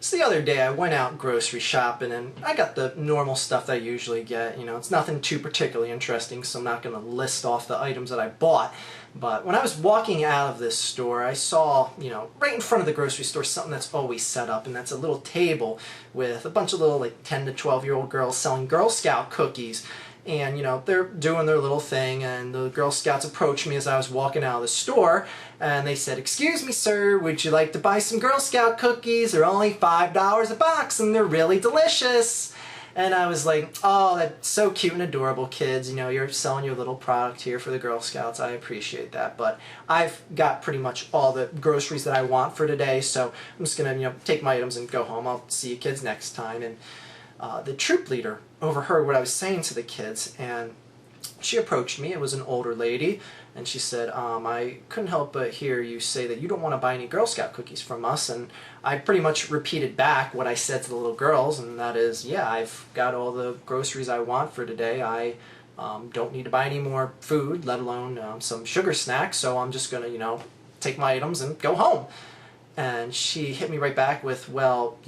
So the other day I went out grocery shopping and I got the normal stuff that I usually get. You know, it's nothing too particularly interesting, so I'm not going to list off the items that I bought. But when I was walking out of this store, I saw, right in front of the grocery store, something that's always set up, and that's a little table with a bunch of little, like, 10 to 12-year-old girls selling Girl Scout cookies. And, they're doing their little thing, and the Girl Scouts approached me as I was walking out of the store, and they said, "Excuse me, sir, would you like to buy some Girl Scout cookies? They're only $5 a box, and they're really delicious." And I was like, "Oh, that's so cute and adorable, kids. You're selling your little product here for the Girl Scouts. I appreciate that. But I've got pretty much all the groceries that I want for today, so I'm just going to, take my items and go home. I'll see you kids next time." And the troop leader overheard what I was saying to the kids, and she approached me. It was an older lady, and she said, "I couldn't help but hear you say that you don't want to buy any Girl Scout cookies from us." And I pretty much repeated back what I said to the little girls, and that is, yeah, I've got all the groceries I want for today. I don't need to buy any more food, let alone some sugar snacks, so I'm just going to, take my items and go home. And she hit me right back with, "Well,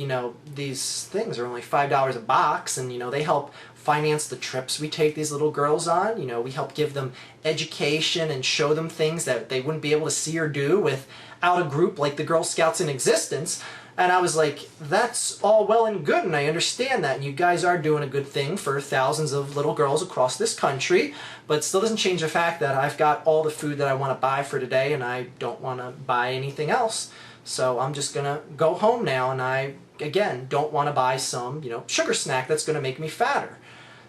these things are only $5 a box, and, they help finance the trips we take these little girls on. We help give them education and show them things that they wouldn't be able to see or do without a group like the Girl Scouts in existence." And I was like, "That's all well and good, and I understand that, and you guys are doing a good thing for thousands of little girls across this country, but it still doesn't change the fact that I've got all the food that I want to buy for today, and I don't want to buy anything else. So I'm just going to go home now, and I, again, don't want to buy some, sugar snack that's going to make me fatter."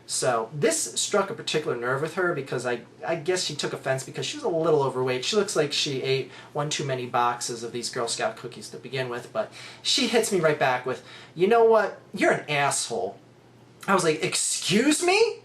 So this struck a particular nerve with her because I guess she took offense because she was a little overweight. She looks like she ate one too many boxes of these Girl Scout cookies to begin with, but she hits me right back with, "You know what? You're an asshole." I was like, "Excuse me?"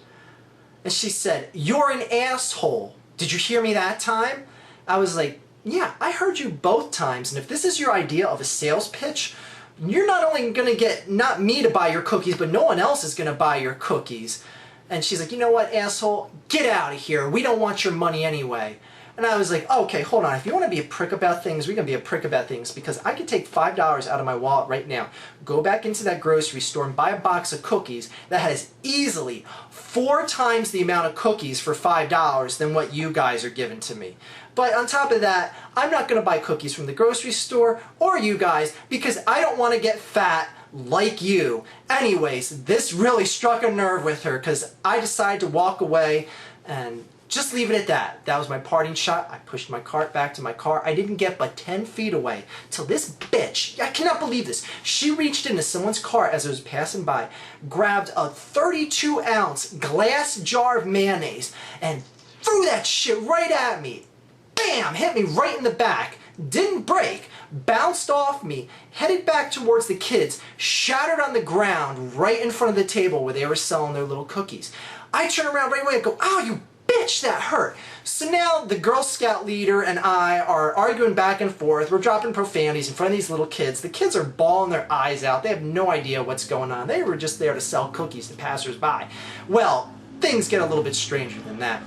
And she said, "You're an asshole. Did you hear me that time?" I was like, "Yeah, I heard you both times, and if this is your idea of a sales pitch, you're not only going to get not me to buy your cookies, but no one else is going to buy your cookies." And she's like, "You know what, asshole? Get out of here. We don't want your money anyway." And I was like, "Okay, hold on. If you want to be a prick about things, we're going to be a prick about things, because I could take $5 out of my wallet right now, go back into that grocery store and buy a box of cookies that has easily 4 times the amount of cookies for $5 than what you guys are giving to me. But on top of that, I'm not going to buy cookies from the grocery store or you guys because I don't want to get fat like you." Anyways, this really struck a nerve with her because I decided to walk away and just leave it at that. That was my parting shot. I pushed my cart back to my car. I didn't get but 10 feet away till this bitch, I cannot believe this, she reached into someone's cart as I was passing by, grabbed a 32-ounce glass jar of mayonnaise, and threw that shit right at me. Bam! Hit me right in the back. Didn't break. Bounced off me. Headed back towards the kids. Shattered on the ground right in front of the table where they were selling their little cookies. I turn around right away and go, "Oh, you bitch, that hurt." So now the Girl Scout leader and I are arguing back and forth. We're dropping profanities in front of these little kids. The kids are bawling their eyes out. They have no idea what's going on. They were just there to sell cookies to passersby. Well, things get a little bit stranger than that.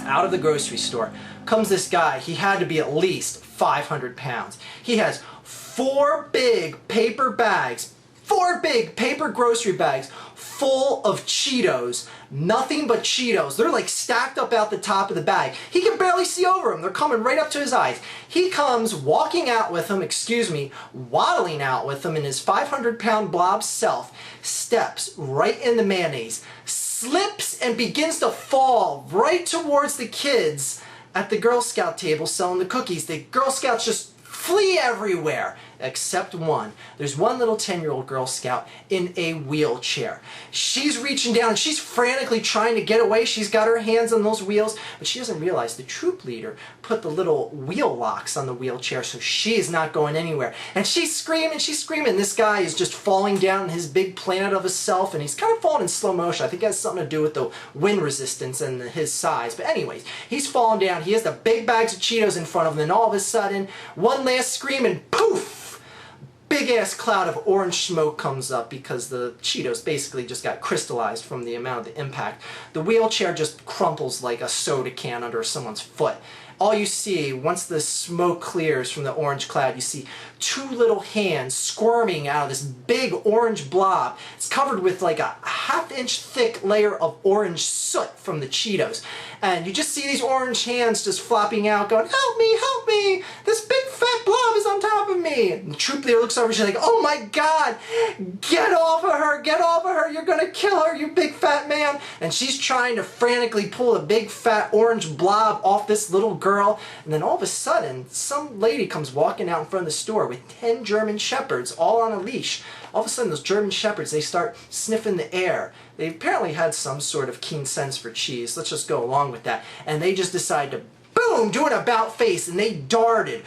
Out of the grocery store comes this guy. He had to be at least 500 pounds. He has 4 big paper bags, 4 big paper grocery bags full of Cheetos. Nothing but Cheetos. They're like stacked up out the top of the bag. He can barely see over them. They're coming right up to his eyes. He comes walking out with them, waddling out with them in his 500-pound blob self, steps right in the mayonnaise, slips and begins to fall right towards the kids at the Girl Scout table selling the cookies. The Girl Scouts just flee everywhere, except one. There's one little 10-year-old Girl Scout in a wheelchair. She's reaching down, she's frantically trying to get away. She's got her hands on those wheels, but she doesn't realize the troop leader put the little wheel locks on the wheelchair, so she is not going anywhere. And she's screaming, she's screaming. This guy is just falling down in his big planet of himself, and he's kind of falling in slow motion. I think it has something to do with the wind resistance and his size. But anyways, he's falling down. He has the big bags of Cheetos in front of him, and all of a sudden, one last scream, and poof! Big ass cloud of orange smoke comes up because the Cheetos basically just got crystallized from the amount of the impact. The wheelchair just crumples like a soda can under someone's foot. all you see, once the smoke clears from the orange cloud, you see two little hands squirming out of this big orange blob. It's covered with like a half-inch thick layer of orange soot from the Cheetos. And you just see these orange hands just flopping out going, help me, this big fat blob is on top of me. And the troop leader looks over, she's like, oh my God, get off of her, you're gonna kill her, you big fat man. And she's trying to frantically pull a big fat orange blob off this little girl. And then all of a sudden, some lady comes walking out in front of the store with 10 German Shepherds all on a leash. All of a sudden, those German Shepherds, they start sniffing the air. They apparently had some sort of keen sense for cheese. Let's just go along with that. And they just decide to, boom, do an about face, and they darted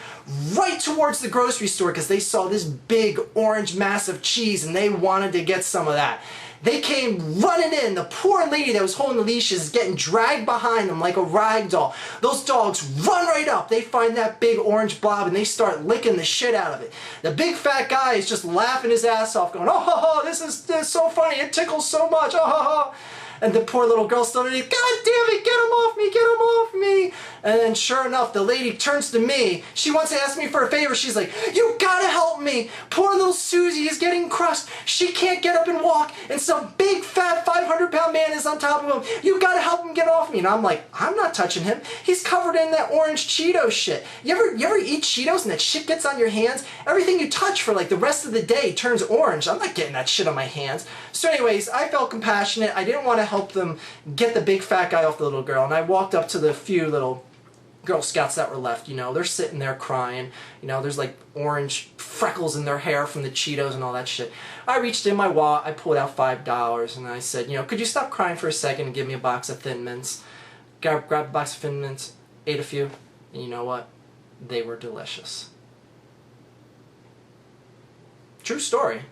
right towards the grocery store because they saw this big orange mass of cheese and they wanted to get some of that. They came running in. The poor lady that was holding the leashes is getting dragged behind them like a rag doll. Those dogs run right up. They find that big orange blob and they start licking the shit out of it. The big fat guy is just laughing his ass off going, oh, this is so funny. It tickles so much. Oh. And the poor little girl started, God damn it, get him off me. And then sure enough, the lady turns to me. She wants to ask me for a favor. She's like, you gotta help me. Poor little Susie is getting crushed. She can't get up and walk. And some big fat 500-pound man is on top of him. You gotta help him get off me. And I'm like, I'm not touching him. He's covered in that orange Cheeto shit. You ever eat Cheetos and that shit gets on your hands? Everything you touch for like the rest of the day turns orange. I'm not getting that shit on my hands. So anyways, I felt compassionate. I didn't want to help them get the big fat guy off the little girl. And I walked up to the few little Girl Scouts that were left, you know, they're sitting there crying, you know, there's like orange freckles in their hair from the Cheetos and all that shit. I reached in my wallet, I pulled out $5 and I said, you know, could you stop crying for a second and give me a box of Thin Mints? Grabbed a box of Thin Mints, ate a few, and you know what? They were delicious. True story.